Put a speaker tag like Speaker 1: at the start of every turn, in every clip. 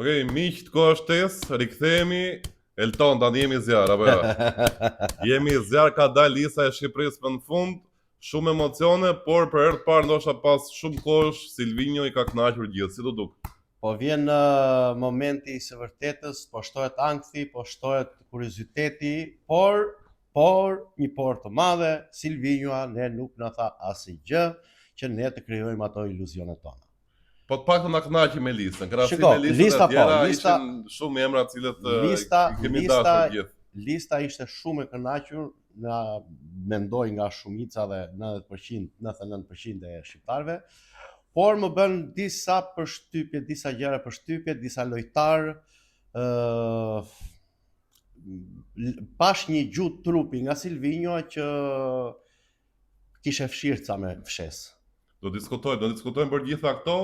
Speaker 1: Okej, miq të kohë shtesë, rikthehemi. Elton, tani jemi zjarr, apo jo? Jemi zjarr, ka dalë lista e Shqipërisë më në fund. Shumë emocione, por për herë të parë ndoshta pas shumë kohësh Silvinho i ka kënaqur gjithë. Si do duk?
Speaker 2: Po vjen momenti i së vërtetës, po shtohet ankthi, po shtohet kurioziteti, por një por të madhe, Silvinho ne nuk na tha asgjë që ne të krijojmë ato iluzionet tona.
Speaker 1: Po të paktën na kënaqi me listën. Krahasim
Speaker 2: Shiko,
Speaker 1: me listën e
Speaker 2: lista
Speaker 1: tjera,
Speaker 2: po, lista-
Speaker 1: ishin shumë emra të cilët
Speaker 2: lista-
Speaker 1: i kemi dashur gjithë.
Speaker 2: Lista ishte shumë e kënaqur, na mendoj nga shumica dhe 99% e shqiptarëve, por më bën disa përshtypje, disa gjëra përshtypje, disa lojtar, pash një gjuhë trupi nga Silvinho që kishe fshirca me fshes.
Speaker 1: Do diskutojmë për gjitha këto.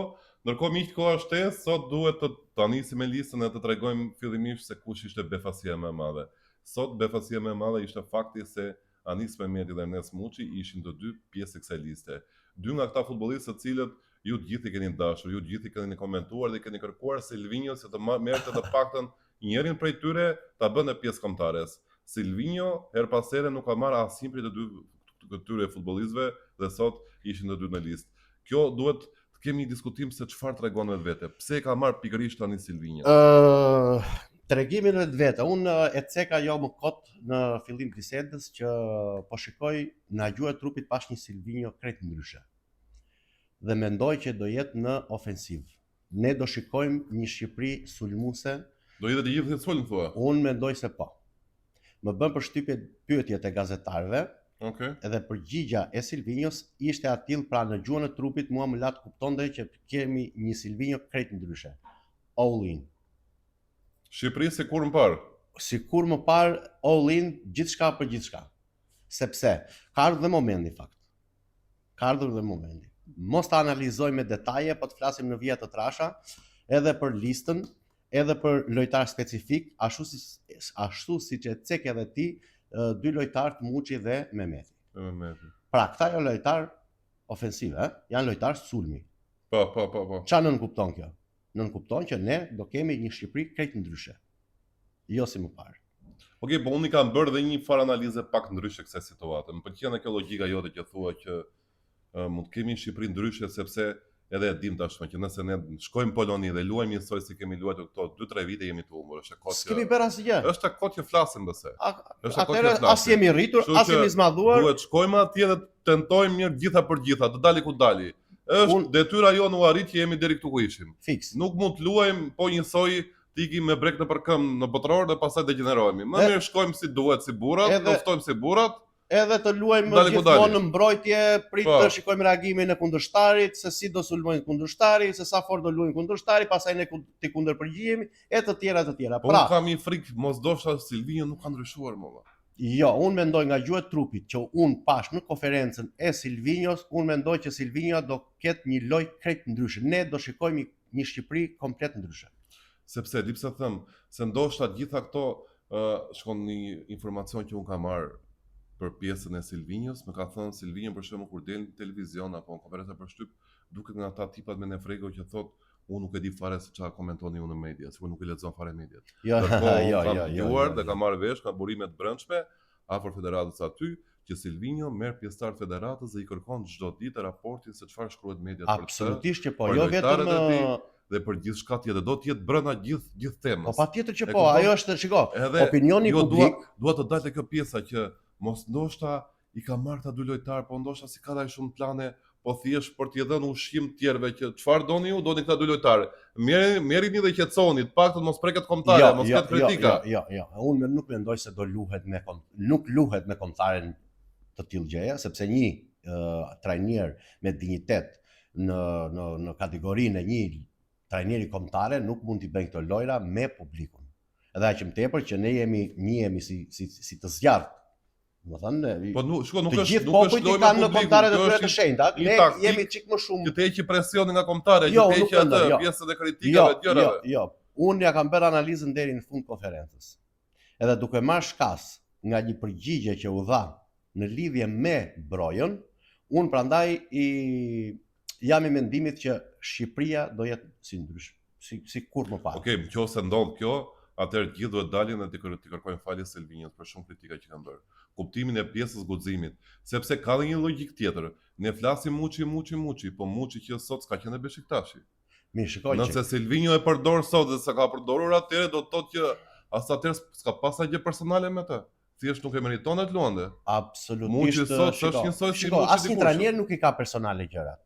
Speaker 1: Ndërkohë miq të kohë shtesë, sot duhet të nisim me listën e të tregojmë fillimisht se kush ishte befasia më e madhe. Sot befasia më e madhe ishte fakti se Anis Mehmeti dhe Ernest Muçi ishin të dy pjesë e kësaj liste. Dy nga këta futbollistë të cilët ju të gjithë i keni dashur, ju të gjithë i keni komentuar dhe keni kërkuar Silvinho se të merrte të paktën njërin prej tyre ta bënte pjesë kombëtares. Silvinho her pas here nuk ka marrë asnjë prej të dy këtyre futbollistëve dhe sot ishin të dy në listë. Kjo duhet të kemi një diskutim se çfarë tregon vetë. Pse e ka marrë pikërisht tani Silvinho?
Speaker 2: Tregimin vetë, unë e ceka jo më kot në fillim bisedës që po shikoj nga gjuha e trupit pash një Silvinho krejt ndryshe. Dhe mendoj që do jetë në ofensiv. Ne do shikojmë një Shqipëri sulmuese.
Speaker 1: Do jetë të gjithë sulm thua?
Speaker 2: Unë mendoj se po. Më bën përshtypje pyetjet e gazetarëve.
Speaker 1: Okay.
Speaker 2: Edhe përgjigja e Silvinhos ishte atill, pra në gjuhën e trupit mua më lat kuptonte që kemi një Silvinho krejt ndryshe. All in.
Speaker 1: Shqipëri sikur më parë.
Speaker 2: Sikur më parë, all in, gjithçka për gjithçka. Sepse ka ardhur dhe momenti fakt. Ka ardhur dhe momenti. Mos ta analizojmë me detaje, po të flasim në vija të trasha, edhe për listën, edhe për lojtar specifik, ashtu siç e cek edhe ti, dy lojtarë të Muçi dhe Mehmeti. Pra, këta janë lojtar ofensive, janë lojtar sulmi.
Speaker 1: Po.
Speaker 2: Çfarë nën kupton kjo? Nën kupton që ne do kemi një Shqipëri krejt ndryshe. Jo si më parë.
Speaker 1: Okej, po unë kam bërë dhe një farë analizë pak ndryshe kësaj situate. Më pëlqen kjo logjika jote që thua që mund të kemi një Shqipëri ndryshe sepse edhe e dim tashmë që nëse ne shkojmë Poloni dhe luajmë njësoj si kemi luajtur këto 2-3 vite jemi të humbur. Është kot.
Speaker 2: S'kemi bërë asgjë.
Speaker 1: Është kot që flasim bëse.
Speaker 2: Atëherë as jemi rritur, as jemi zmadhuar.
Speaker 1: Duhet shkojmë atje dhe tentojmë mirë gjitha për gjitha, të dali ku dali. Është detyra jonë u arrit që jemi deri këtu ku ishim.
Speaker 2: Fiks.
Speaker 1: Nuk mund të luajmë po njësoj të ikim me brek në përkëm në botror dhe pastaj degenerohemi. Më mirë shkojmë si duhet si burrat, luftojmë si burrat.
Speaker 2: Edhe të luajmë gjithmonë në mbrojtje, prit të shikojmë reagimin e kundërshtarit, se si do sulmojnë kundërshtari, se sa fort do luajnë kundërshtari, pastaj ne ti kundërpërgjigjemi, e të tjera.
Speaker 1: Po pra, kam një frikë, mos dosha Silvinho nuk ka ndryshuar më.
Speaker 2: Jo, unë mendoj nga gjuha e trupit që unë pash në konferencën e Silvinhos, unë mendoj që Silvinho do ketë një lojë krejt ndryshe. Ne do shikojmë një Shqipëri komplet ndryshe.
Speaker 1: Sepse di pse them, se ndoshta gjitha këto shkon një informacion që unë kam marrë për pjesën e Silvinhos, më ka thënë Silvinho për shembull kur del në televizion apo në konferencë për shtyp, duket nga ata tipat me nefrego që thotë unë nuk e di fare se çfarë komentoni unë në media, sikur nuk e lexon fare mediat.
Speaker 2: Jo.
Speaker 1: Dhe ka marrë vesh ka burime të brendshme afër federatës aty që Silvinho merr pjesëtar federatës dhe i kërkon çdo ditë raportin se çfarë shkruhet mediat për të.
Speaker 2: Absolutisht që po, jo vetëm
Speaker 1: dhe për gjithçka tjetër, do të jetë brenda gjithë temës.
Speaker 2: Po patjetër që po, ajo është, shiko, opinioni publik,
Speaker 1: duhet të dalë kjo pjesa që mos ndoshta i ka marrë ta dy lojtar, po ndoshta si ka dhënë shumë plane, po thjesht për t'i dhënë ushqim të tjerëve që çfarë doni ju, doni këta dy lojtarë. Merrini dhe qetësoni, të paktën mos preket kombëtare, mos ketë kritika.
Speaker 2: Jo. Unë nuk mendoj se do luhet nuk luhet me kombëtaren të tillë gjëje, sepse një trajner me dinjitet në kategorinë e një trajneri kombëtare nuk mund t'i bëjë këto lojra me publikun. Edhe aq më tepër që ne jemi si të zjarrt. Do thënë,
Speaker 1: po nuk
Speaker 2: të gjithë popujt kanë në kombëtare të tyre të shenjta, ne jemi çik më shumë.
Speaker 1: Që të heqë presioni nga kombëtare, që të heqë atë pjesën e kritikave të gjërave.
Speaker 2: Jo. Unë ja kam bërë analizën deri në fund konferencës. Edhe duke marrë shkas nga një përgjigje që u dha në lidhje me brojën, unë prandaj jam i mendimit që Shqipëria do jetë si si kur më parë.
Speaker 1: Okej, nëse ndodh kjo, atëherë gjithë duhet dalin dhe t'i kërkojnë falje Selvinios për shumë kritika që kanë bërë. Kuptimin e pjesës guximit, sepse ka dhe një logjik tjetër. Ne flasim Muçi, po Muçi që sot s'ka qenë Beshiktashi.
Speaker 2: Mirë, shikoj
Speaker 1: Nëse Silvinio e përdor sot dhe s'ka përdorur atëherë, do të thotë që as atëherë s'ka pasur gjë personale me të. Thjesht nuk e meriton të luante.
Speaker 2: absolutisht.
Speaker 1: Muçi sot është njësoj si
Speaker 2: Shiko,
Speaker 1: Muçi
Speaker 2: asnjë
Speaker 1: dikush.
Speaker 2: trajner nuk i ka personale gjërat.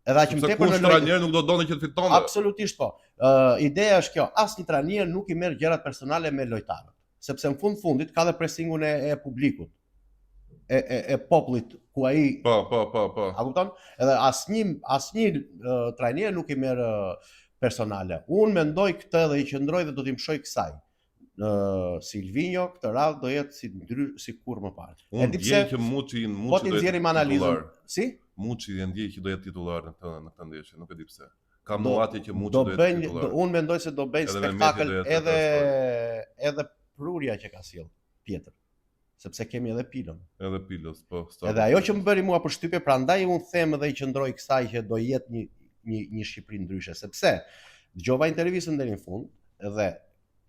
Speaker 2: Edhe aq më
Speaker 1: Sepse
Speaker 2: tepër
Speaker 1: kush
Speaker 2: në
Speaker 1: trajner nuk do donte që të fitonte.
Speaker 2: Absolutisht po. Ideja është kjo, asnjë trajner nuk i merr gjërat personale me lojtarët, sepse në fundit ka dhe presingun e publikut. E popullit ku ai
Speaker 1: Po.
Speaker 2: a kupton? Edhe asnjë trajner nuk i merr personale. Unë mendoj këtë dhe i qëndroj dhe do t'i mshoj kësaj. Silvinio këtë radhë do jetë si kur më parë.
Speaker 1: Unë ndjej që Muçi
Speaker 2: Po ti
Speaker 1: do jetë
Speaker 2: nxjerrim analizën.
Speaker 1: titullar.
Speaker 2: Si?
Speaker 1: Muçi e ndjej që do jetë titullar në këtë ndeshje, nuk e di pse. Ka
Speaker 2: Do-
Speaker 1: muatje që Muçi
Speaker 2: Do
Speaker 1: do jetë
Speaker 2: bëjnë,
Speaker 1: titullar.
Speaker 2: unë mendoj se do bëjnë
Speaker 1: Edhe me
Speaker 2: spektakël
Speaker 1: Meti do jetë
Speaker 2: edhe prurja që ka sjell tjetër. Sepse kemi edhe Pilon.
Speaker 1: Edhe Pilos, po.
Speaker 2: Edhe ajo që më bëri mua përshtypje, prandaj unë them dhe i qëndroj kësaj që do jetë një Shqipëri ndryshe, sepse dëgjova intervistën deri në fund dhe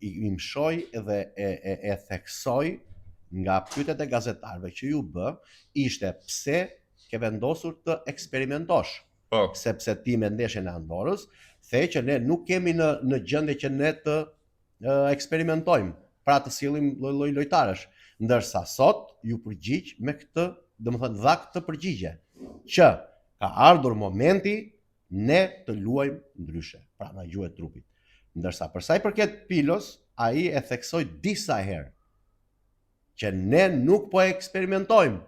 Speaker 2: i mshoj dhe e theksoj nga pyetjet e gazetarëve që ju bë, ishte pse ke vendosur të eksperimentosh,
Speaker 1: Po.
Speaker 2: sepse ti me ndeshjen e Andorrës the që ne nuk kemi në gjendje që ne të eksperimentojmë, pra të sillim lloj lojtarësh, ndërsa sot ju përgjigj me këtë, domethënë dha këtë përgjigje që ka ardhur momenti ne të luajmë ndryshe, pra na gjuhet trupit. Ndërsa për sa i përket Pilos, ai e theksoi disa herë që ne nuk po eksperimentojmë.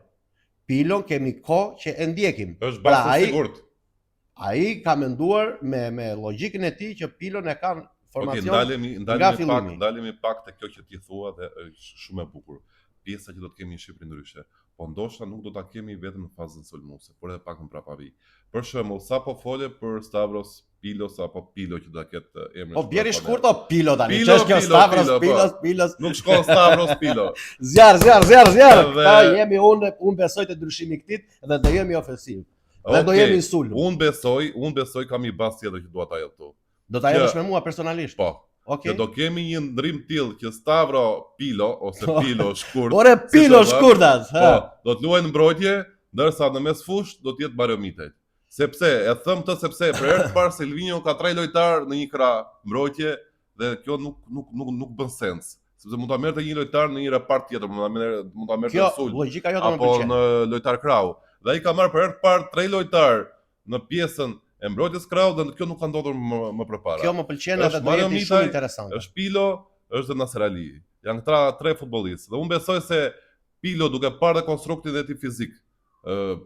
Speaker 2: Pilon kemi kohë që e ndjekim.
Speaker 1: Është
Speaker 2: Pra,
Speaker 1: bashkë sigurt.
Speaker 2: Ai ka menduar me logjikën e tij që Pilon e ka
Speaker 1: Okej,
Speaker 2: formacion
Speaker 1: ndalemi
Speaker 2: fillimi.
Speaker 1: pak te kjo që ti thua dhe është shumë e bukur. Pjesa që do të kemi në Shqipëri ndryshe, po ndoshta nuk do ta kemi vetëm në fazën sulmuese, por edhe pak më prapavi. Për shembull, sa po fole për Stavros Pilos apo Pilo që do ta ketë emrin.
Speaker 2: Po bjeri shkurt o Pilo tani.
Speaker 1: Pilo,
Speaker 2: Ç'është kjo
Speaker 1: Pilo,
Speaker 2: Stavros
Speaker 1: Pilo, po.
Speaker 2: Pilos?
Speaker 1: Nuk shkon Stavros Pilo.
Speaker 2: Zjarr.
Speaker 1: Edhe-
Speaker 2: Këta jemi unë besoj te ndryshimi i këtij dhe do jemi ofensiv. Dhe do
Speaker 1: Okej,
Speaker 2: jemi sulm.
Speaker 1: Unë besoj kam një bazë tjetër që dua ta jap këtu.
Speaker 2: Do ta jepësh me mua personalisht.
Speaker 1: Po.
Speaker 2: Okej.
Speaker 1: Që do kemi një ndrim tillë që Stavro Pilo ose Pilo shkurt.
Speaker 2: Ore Pilo
Speaker 1: si thua,
Speaker 2: shkurtat,
Speaker 1: Po,
Speaker 2: ha.
Speaker 1: do të luajnë mbrojtje, ndërsa në mes fush do të jetë Bariomitaj. Sepse e them këtë sepse për herë të parë Silvinio ka 3 lojtar në një krah mbrojtje dhe kjo nuk bën sens. Sepse mund ta merrte një lojtar në një repart tjetër, mund ta merrte
Speaker 2: Kjo
Speaker 1: në sul
Speaker 2: logjika jote më
Speaker 1: apo
Speaker 2: pëlqen.
Speaker 1: në lojtar krau. Dhe ai ka marrë për herë të parë 3 lojtar në pjesën e mbrojtjes krau dhe kjo nuk ka ndodhur më përpara.
Speaker 2: Kjo më pëlqen
Speaker 1: Është
Speaker 2: edhe do
Speaker 1: Mario
Speaker 2: jetë
Speaker 1: Mitaj,
Speaker 2: shumë interesante.
Speaker 1: Është Pilo, është dhe Nasser Ali. Janë këta 3 futbollistë. Dhe unë besoj se Pilo duke parë dhe konstruktin e tij fizik,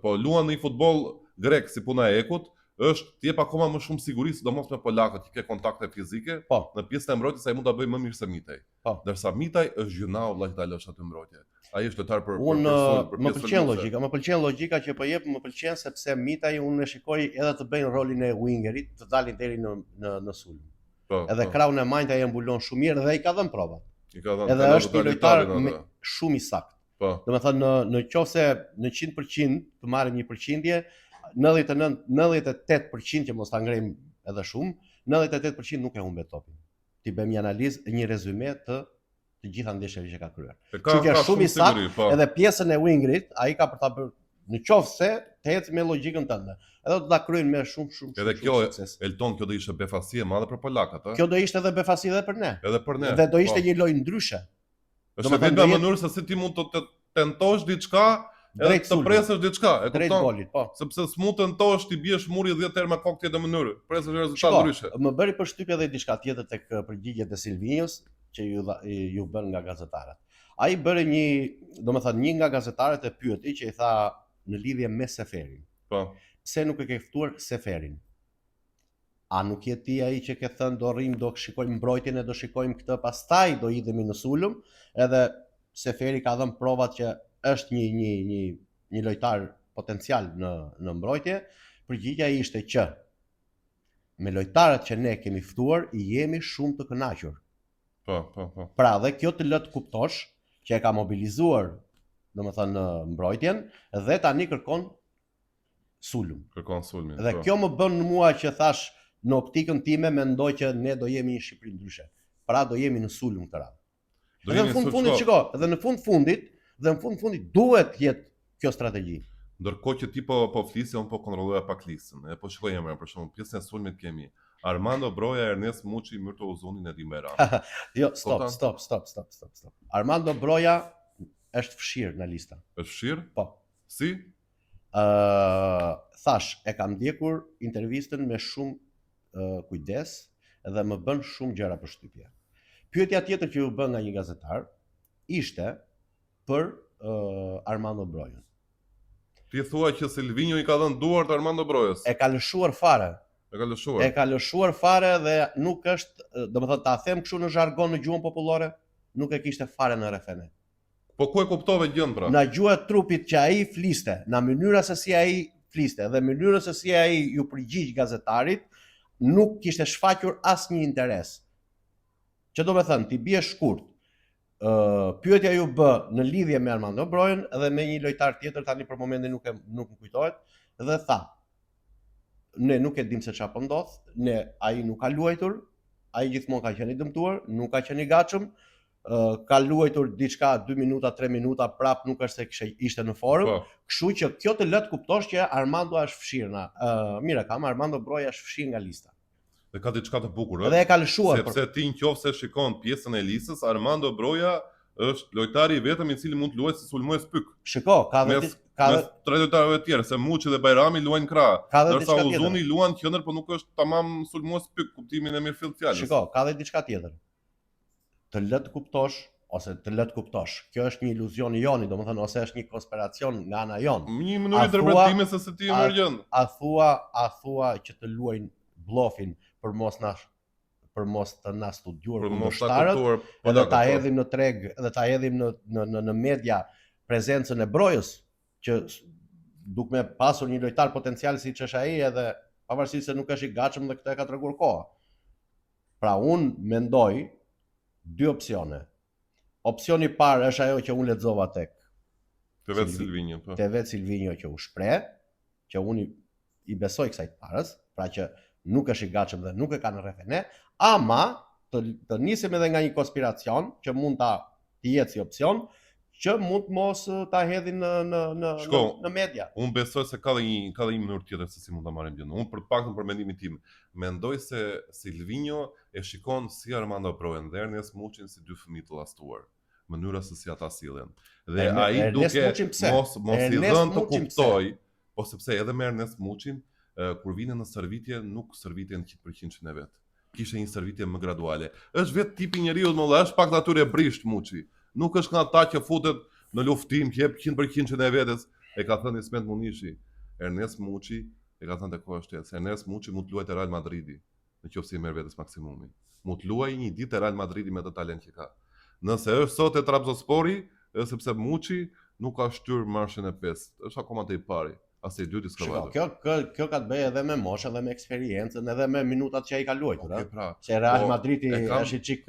Speaker 1: po luan në një futboll grek si puna e ekut, është të jep akoma më shumë siguri, sidomos me polakët që ke kontakte fizike.
Speaker 2: Po.
Speaker 1: Në pjesën e mbrojtjes ai mund ta bëjë më mirë se Mitaj.
Speaker 2: Po.
Speaker 1: Ndërsa Mitaj është gjynau vllai ta lësh aty mbrojtje. Ai është lojtar për
Speaker 2: Unë
Speaker 1: për
Speaker 2: më
Speaker 1: pjesën
Speaker 2: pëlqen
Speaker 1: sulmuese.
Speaker 2: logjika, më pëlqen logjika që po jep, më pëlqen sepse Mitaj unë e shikoj edhe të bëjnë rolin e wingerit, të dalin deri në sulm.
Speaker 1: Po,
Speaker 2: Edhe
Speaker 1: po.
Speaker 2: krahun e majtë ai e mbulon shumë mirë dhe i ka dhënë provat.
Speaker 1: I ka dhënë
Speaker 2: Edhe
Speaker 1: kanë
Speaker 2: është një
Speaker 1: dhënë
Speaker 2: lojtar
Speaker 1: Italia në atë.
Speaker 2: shumë i saktë.
Speaker 1: Po.
Speaker 2: Domethënë në qofse në 100% të marrim një përqindje, 98% që mos ta ngrejmë edhe shumë, 98% nuk e humbet topin. Ti bëjmë një analizë, një rezume të gjitha ndeshjeve që ka kryer.
Speaker 1: Ka
Speaker 2: shumë i
Speaker 1: siguri, po.
Speaker 2: Edhe pjesën e wingerit, ai ka për ta bërë në qoftë se të ecë me logjikën tënde. Edhe do ta kryejnë me shumë
Speaker 1: Edhe kjo
Speaker 2: sukses.
Speaker 1: Elton kjo do ishte befasi e madhe për polakët, ë?
Speaker 2: Kjo do ishte edhe befasi edhe për ne.
Speaker 1: Edhe për ne.
Speaker 2: Dhe do ishte
Speaker 1: po.
Speaker 2: një lojë ndryshe.
Speaker 1: Është
Speaker 2: domethënë
Speaker 1: vetëm
Speaker 2: do jetë-
Speaker 1: mënyrë se si ti mund të tentosh diçka, edhe
Speaker 2: Drejt
Speaker 1: të
Speaker 2: sulmit.
Speaker 1: presësh diçka, e
Speaker 2: Drejt
Speaker 1: kupton?
Speaker 2: golit, po.
Speaker 1: Sepse s'mund tentosh ti biesh muri 10 herë me kokë tjetër mënyrë. Presësh një rezultat
Speaker 2: Shiko,
Speaker 1: ndryshe.
Speaker 2: më bëri përshtypje edhe diçka tjetër tek përgjigjet e Silvinios që ju bën nga gazetarët. Ai bëri domethënë një nga gazetarët e pyeti që i tha në lidhje me Seferin.
Speaker 1: Po.
Speaker 2: Pse nuk e ke ftuar Seferin? A nuk je ti ai që ke thënë do rrim, do shikojmë mbrojtjen e do shikojmë këtë, pastaj do idhemi në sulm, edhe Seferi ka dhënë provat që është një lojtar potencial në mbrojtje. Përgjigjja ishte që me lojtarët që ne kemi ftuar jemi shumë të kënaqur.
Speaker 1: Po.
Speaker 2: Pra dhe kjo të lë të kuptosh që e ka mobilizuar domethënë mbrojtjen dhe tani kërkon sulm.
Speaker 1: Kërkon sulmin.
Speaker 2: Dhe
Speaker 1: po.
Speaker 2: kjo më bën mua që thash në optikën time mendoj që ne do jemi një Shqipëri ndryshe. Pra do jemi në sulm këtë radhë.
Speaker 1: Do
Speaker 2: Dhe
Speaker 1: jemi
Speaker 2: në fund
Speaker 1: sulm,
Speaker 2: fundit
Speaker 1: shko.
Speaker 2: shiko, dhe në fund fundit duhet jetë kjo strategji.
Speaker 1: Ndërkohë që ti po flisje, unë po kontrolloja pak listën. E po shikoj emra, për shembull, pjesën e sulmit kemi Armando Broja, Ernest Muçi, Myrto Uzunin e Dimera.
Speaker 2: Jo, stop. Armando Broja është fshirë në lista.
Speaker 1: Është fshirë?
Speaker 2: Po.
Speaker 1: Si?
Speaker 2: Thash, e kam ndjekur intervistën me shumë kujdes dhe më bën shumë gjëra përshtypje. Pyetja tjetër që u bën nga një gazetar ishte për Armando Brojën.
Speaker 1: Ti thua që Silvinjo i ka dhënë duart Armando Brojës.
Speaker 2: E ka lëshuar fare.
Speaker 1: E ka lëshuar
Speaker 2: fare dhe nuk është, domethënë ta them kështu në jargon në gjuhën popullore, nuk e kishte fare në refene.
Speaker 1: Po ku e kuptove gjën pra?
Speaker 2: Në gjuhë e trupit që ai fliste, në mënyra se si ai fliste dhe mënyra se si ai ju përgjigj gazetarit, nuk kishte shfaqur asnjë interes. Që do me thënë, ti bie shkurt. Pyetja ju bë në lidhje me Armando Brojën dhe me një lojtar tjetër, tani për momentin nuk më kujtohet, dhe tha, ne nuk e dim se çfarë po ndodh, ai nuk ka luajtur, ai gjithmonë ka qenë i dëmtuar, nuk ka qenë i gatshëm, ka luajtur diçka 2 minuta, 3 minuta, prap nuk është se ishte në formë, kështu që kjo të lë të kuptosh që Armando është fshirë. Mira, Armando Broja është fshirë nga lista.
Speaker 1: Dhe ka diçka të bukur,
Speaker 2: dhe e ka lëshuar.
Speaker 1: Sepse ti nëse shikon pjesën e listës, Armando Broja është lojtari i vetëm i cili mund të luajë si sulmues pyk.
Speaker 2: Shiko, ka
Speaker 1: tre lojtarëve të tjerë, se Muçi dhe Bajrami luajnë krah, ndërsa Uzuni luan qendër, por nuk është tamam sulmues pyk, kuptimin e mirëfillt fjalës.
Speaker 2: Shiko, ka dhe diçka tjetër. Të lë të kuptosh ose të lë të kuptosh. Kjo është një iluzion i joni, domethënë ose është një konspiracion nga ana jon.
Speaker 1: Një mënyrë interpretimi se ti e merr gjën.
Speaker 2: A thua që të luajnë bllofin për mos të na studiuar kundërshtarët, edhe ta hedhim në treg dhe ta hedhim në media prezencën e Brojës, që duke me pasur një lojtar potencial siç është ai, edhe pavarësisht se nuk është i gatshëm dhe këtë e ka treguar koha. Pra unë mendoj dy opsione. Opsioni i parë është ajo që unë lexova tek
Speaker 1: vetë Silvinjo, po.
Speaker 2: Te vetë Silvinjo që u shpreh, që unë i besoj kësaj të parës, pra që nuk është i gatshëm dhe nuk e ka në refene, ama të nisim edhe nga një konspiracion që mund ta jetë si opsion, që mund mos ta hedhin në media.
Speaker 1: Unë besoj se ka dhe një mënyrë tjetër se si mund ta marrim gjën. Unë për paktën për mendimin tim, mendoj se Silvinjo e shikon si Armando Brojën dhe Ernest Muçin si dy fëmijë të llastuar. Mënyra se si ata sillen. Dhe ai duke mos i dhënë të kuptoj, po sepse edhe me Ernest Muçin kur vinin në shërbitje, nuk shërbiten 100% e vet. Kishte një shërbitje më graduale. Është vetë tipi njeriu më është pak natyrë brisht Muçi. Nuk është nga ata që futet në luftim, që jep 100% e vetes, e ka thënë Ismet Munishi. Ernest Muçi e ka thënë te koha shtesë. Ernest Muçi mund të luajë te Real Madridi, nëse i merr vetes maksimumin. Mund të luajë një ditë te Real Madridi me të talent që ka. Nëse është sot te Trabzonspori, është sepse Muçi nuk ka shtyr marshën e 5. Është akoma te i pari. As i dyti s'ka vajtur.
Speaker 2: Kjo ka të bëjë edhe me moshën dhe me eksperiencën edhe me minutat që ai ka luajtur, se Real Madridi është i çik.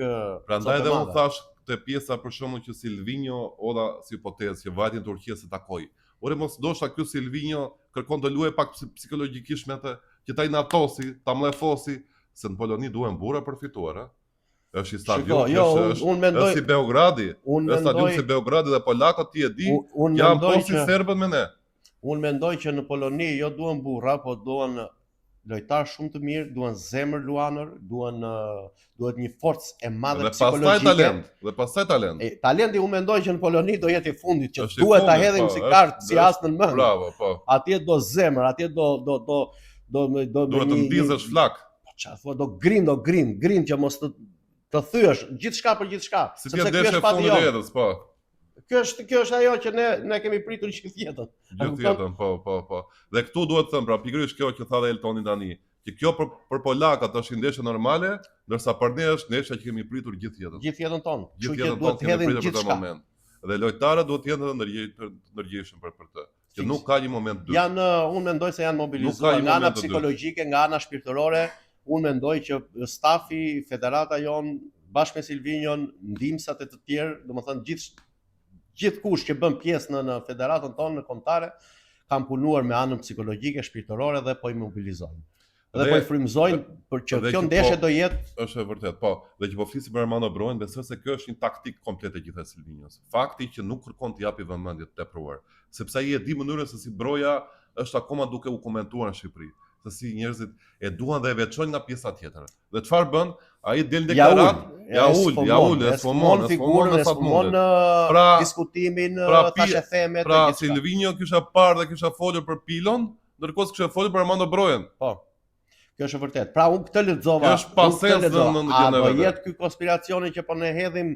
Speaker 1: Prandaj edhe unë thash te pjesa për shkakun që Silvinjo oda si hipotezë që vajti në Turqi se takoi. Ore mos ndoshta ky Silvinjo kërkon të luajë pak psikologjikisht me atë, që ta inatosi, ta mlefosi, se në Poloni duhen burra për fituar, Është i stadion, është si Beogradi. Është stadion si Beogradi dhe polakët ti e di, janë po si serbët me ne.
Speaker 2: Unë mendoj që në Poloni jo duhen burra, po duhen lojtar shumë të mirë, duhen zemër luanër, duhet një forcë e madhe psikologjike.
Speaker 1: Dhe pastaj talent.
Speaker 2: Talenti unë mendoj që në Poloni do jetë i fundit, që duhet ta hedhim si kartë, si as në mend.
Speaker 1: Bravo, po.
Speaker 2: Atje do zemër, atje do
Speaker 1: të ndizesh flak.
Speaker 2: Po çfarë thua, do grind që mos të thyesh gjithçka për gjithçka,
Speaker 1: sepse ky është fundi i jetës, po.
Speaker 2: Kjo është ajo që ne kemi pritur gjithë jetën.
Speaker 1: Gjithë jetën, po. Dhe këtu duhet të them, pra pikërisht kjo që tha dhe Eltoni tani, që kjo për polakët është ndeshje normale, ndërsa për ne është ndeshja që kemi pritur gjithë jetën.
Speaker 2: Gjithë jetën tonë.
Speaker 1: Gjithë jetën tonë kemi pritur për këtë moment. Dhe lojtarët duhet të jenë të ndërgjegjshëm për të. Që nuk ka një moment dytë.
Speaker 2: Unë mendoj se janë mobilizuar nga ana psikologjike, nga ana shpirtërore. Unë mendoj që stafi, federata jon, bashkë me Silvinjon, ndihmësat e të tjerë, domethënë gjithkush që bën pjesë në federatën tonë në kombëtare, kanë punuar me anën psikologjike, shpirtërore dhe po i mobilizojnë. Dhe po i frymëzojnë për që
Speaker 1: dhe
Speaker 2: kjo
Speaker 1: që
Speaker 2: ndeshje
Speaker 1: po-
Speaker 2: do jetë
Speaker 1: Është e vërtet, po. Dhe që po flisim për Armando Brojan, besoj se kjo është një taktik komplet e gjithë e Silvinjos. Fakti që nuk kërkon të japi vëmendje të tepruar, sepse ai e di mënyrën se si Broja është akoma duke u komentuar në Shqipëri, se si njerëzit e duan dhe e veçojnë nga pjesa tjetër. Dhe çfarë bën? Ai del deklarat, e sfumon
Speaker 2: figurën, e
Speaker 1: sa të
Speaker 2: sfumon
Speaker 1: mundet. Pra-
Speaker 2: diskutimin,
Speaker 1: pra
Speaker 2: thashë themet,
Speaker 1: Pra
Speaker 2: gjithçka.
Speaker 1: Silvinjo kisha parë dhe kisha folur për Pilon, ndërkohë se kisha folur për Armando Brojan.
Speaker 2: Po. Kjo është e vërtet. Pra unë këtë lexova.
Speaker 1: Kjo është pasens në
Speaker 2: A
Speaker 1: gjendën
Speaker 2: do
Speaker 1: e vet.
Speaker 2: jetë ky konspiracioni që po ne hedhim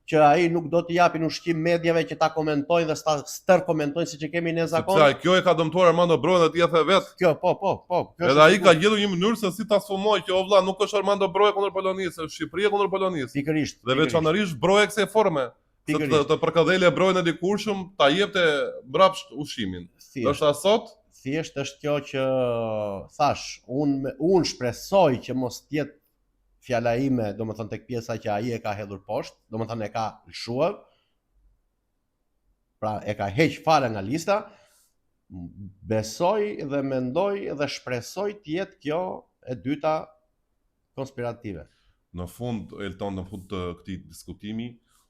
Speaker 2: që ai nuk do t'i japin ushqim mediave që ta komentojnë dhe stër komentojnë siç e kemi ne zakon.
Speaker 1: Sepse ai kjo e ka dëmtuar Armando Brojan dhe ti e the vet.
Speaker 2: Kjo po. Kjo
Speaker 1: Edhe
Speaker 2: është
Speaker 1: ai ka gjetur një mënyrë se si ta sfumoj që o vlla nuk është Armando Broja kundër Polonisë, është Shqipëria kundër Polonisë.
Speaker 2: pikërisht.
Speaker 1: Dhe veçanërisht Broja kësaj forme. Se
Speaker 2: Pikërisht.
Speaker 1: të përkëdhele Brojën e dikurshëm ta jepte mbrapsht ushqimin. Është sot
Speaker 2: Thjesht është kjo që thash, unë shpresoj që mos tjetë fjala ime, domethënë tek pjesa që ai e ka hedhur poshtë, domethënë e ka lëshuar, pra e ka heq fare nga lista. Besoj dhe mendoj dhe shpresoj të jetë kjo e dyta konspirative.
Speaker 1: në fund Elton, në fund të këtij diskutimi,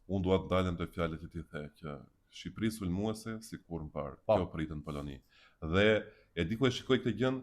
Speaker 1: unë dua të dalem te fjalët që ti the që Shqipëri sulmuese sikur më parë.
Speaker 2: Po.
Speaker 1: Kjo pritën Poloni. Dhe e di ku e shikoj këtë gjën,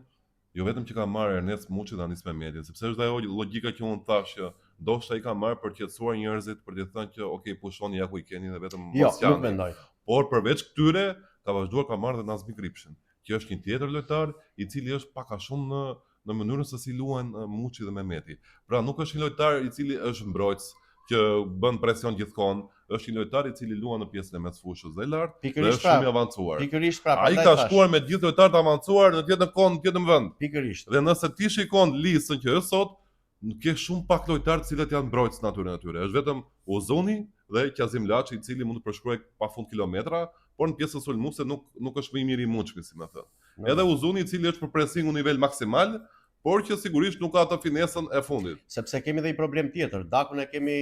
Speaker 1: jo vetëm që ka marrë Ernest Muçi dhe Anis Mehmetin, sepse është ajo logjika që unë thash që ndoshta i ka marrë për të qetësuar njerëzit, për të thënë që okay, pushoni ja ku i keni dhe vetëm
Speaker 2: Jo,
Speaker 1: mos
Speaker 2: nuk
Speaker 1: janë.
Speaker 2: mendoj.
Speaker 1: Por përveç këtyre ka vazhduar ka marrë dhe Nazmi Gripshin, që është një tjetër lojtar i cili është pak a shumë në mënyrën se si luajn Muçi dhe Mehmeti. Pra nuk është një lojtar i cili është mbrojtës që bën presion gjithkohon, është një lojtar i cili luan në pjesën e mesfushës dhe lart dhe
Speaker 2: Pikërisht
Speaker 1: është shumë i avancuar.
Speaker 2: Pikërisht pra.
Speaker 1: Ai ka shkuar me gjithë lojtarët avancuar në tjetër kohë, në tjetër vend.
Speaker 2: Pikërisht.
Speaker 1: Dhe nëse ti shikon listën që është sot, nuk ke shumë pak lojtarë të cilët janë mbrojtës natyrën e tyre. Është vetëm Ozoni dhe Qazim Laçi, i cili mund të përshkruaj pafund kilometra, por në pjesën sulmuese nuk është më i miri i mundshëm, si më thënë. Edhe Ozoni, i cili është për pressing në nivel maksimal, por që sigurisht nuk ka atë finesën e fundit.
Speaker 2: Sepse kemi dhe një problem tjetër. Dakun e kemi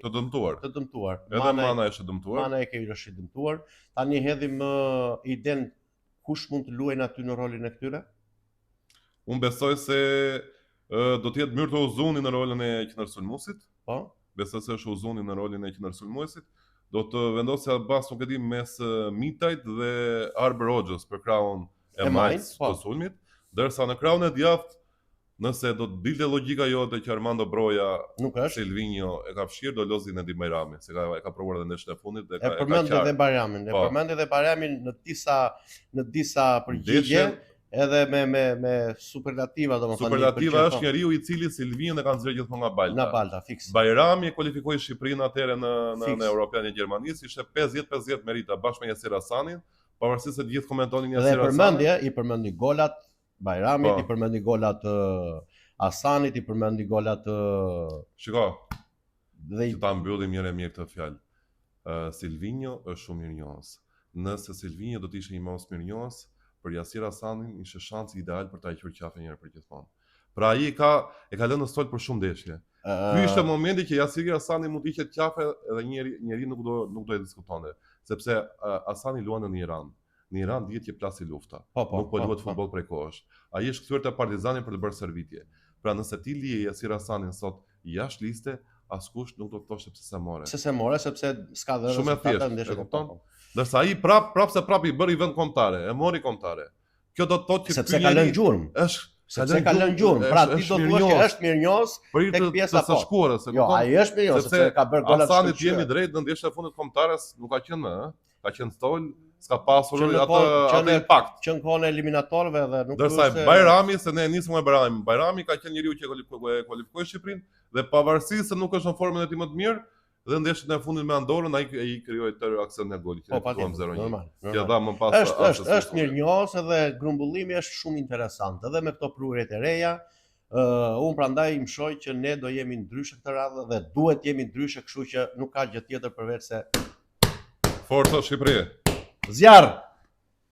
Speaker 1: Të dëmtuar. Edhe Mana është e dëmtuar.
Speaker 2: Mana e kemi është dëmtuar. Tani hedhim iden kush mund të luajë aty në rolin e këtyre?
Speaker 1: Unë besoj se do të jetë Myrto Uzuni në rolin e qendërsulmuesit.
Speaker 2: Po.
Speaker 1: Besoj se është Uzuni në rolin e qendërsulmuesit. Do të vendosë bas nuk e di mes Mitajt dhe Arber Hoxhës për krahun e Majs të sulmit, ndërsa në krahun e djathtë, nëse do të dilte logjika jote që Armando Broja
Speaker 2: nuk është
Speaker 1: Silvinjo e ka fshirë, do lozin Edi Bajrami, se ka provuar edhe ndeshjen e fundit dhe
Speaker 2: e përmendi edhe Bajramin, në disa përgjigje, edhe me superlativa, domethënë.
Speaker 1: Superlativa është njeriu i cili Silvinjon e ka nxjerrë gjithmonë nga balta.
Speaker 2: Nga balta, fiks.
Speaker 1: Bajrami e kualifikoi Shqipërinë atëherë në Europianin e Gjermanisë, ishte 50-50 merita bashkë me Yasir Hasanin, pavarësisht se të gjithë komentonin Yasir Hasanin.
Speaker 2: Dhe i përmendi golat Bajramit, i përmendi golat Hasanit, i përmendi golat
Speaker 1: Shiko, që ta mbyllim mirë këtë fjalë. Silvinjo është shumë mirënjohës. Nëse Silvinjo do të ishte një mos mirënjohës, për Yasir Hasanin ishte shansi ideal për ta hequr qafën njëherë për gjithmonë. Pra ai e ka lënë stol për shumë ndeshje. Ky ishte momenti që Yasir Hasani mund të hiqet qafë edhe njëri nuk do e diskutonte, sepse Hasani luan në Iran. Në Iran dihet që plasi lufta. Nuk po luhet futboll prej kohësh. Ai është kthyer te Partizani për të bërë servitje. Pra nëse ti lije Yasir Hasanin sot jashtë liste, askush nuk do të thoshte pse se more.
Speaker 2: Se more sepse s'ka dhe
Speaker 1: shumë e thjeshtë, e kupton? Ndërsa ai prap i bëri vend kombëtare, e mori kombëtare. Kjo do të thotë që
Speaker 2: sepse ka lënë gjurmë. Sepse ka lënë gjurmë. Pra ti do të thuash që është mirënjohës tek pjesa
Speaker 1: e shkuarës, e kupton?
Speaker 2: Jo, ai është mirënjohës sepse ka bërë gola të
Speaker 1: Hasani jemi drejt në ndeshjen e fundit kombëtares, nuk ka qenë më, ka qenë stol, s'ka pasur atë impakt.
Speaker 2: Që në kohën e eliminatorëve dhe nuk
Speaker 1: ndërsa Bajrami, se ne nisëm me Bajrami. Bajrami ka qenë njeriu që kualifikoi Shqipërinë dhe pavarësisht se nuk është në formën e tij më të mirë, dhe ndeshjen e fundit me Andorrën ai krijoi tërë aksionin e golit që fituam 0-1. Që dha më pas
Speaker 2: është mirënjohës edhe grumbullimi është shumë interesant edhe me këto prurjet e reja. Unë prandaj më shoj që ne do jemi ndryshe këtë radhë dhe duhet jemi ndryshe, kështu që nuk ka gjë tjetër përveç se
Speaker 1: Forca Shqipëri.
Speaker 2: Zjarr.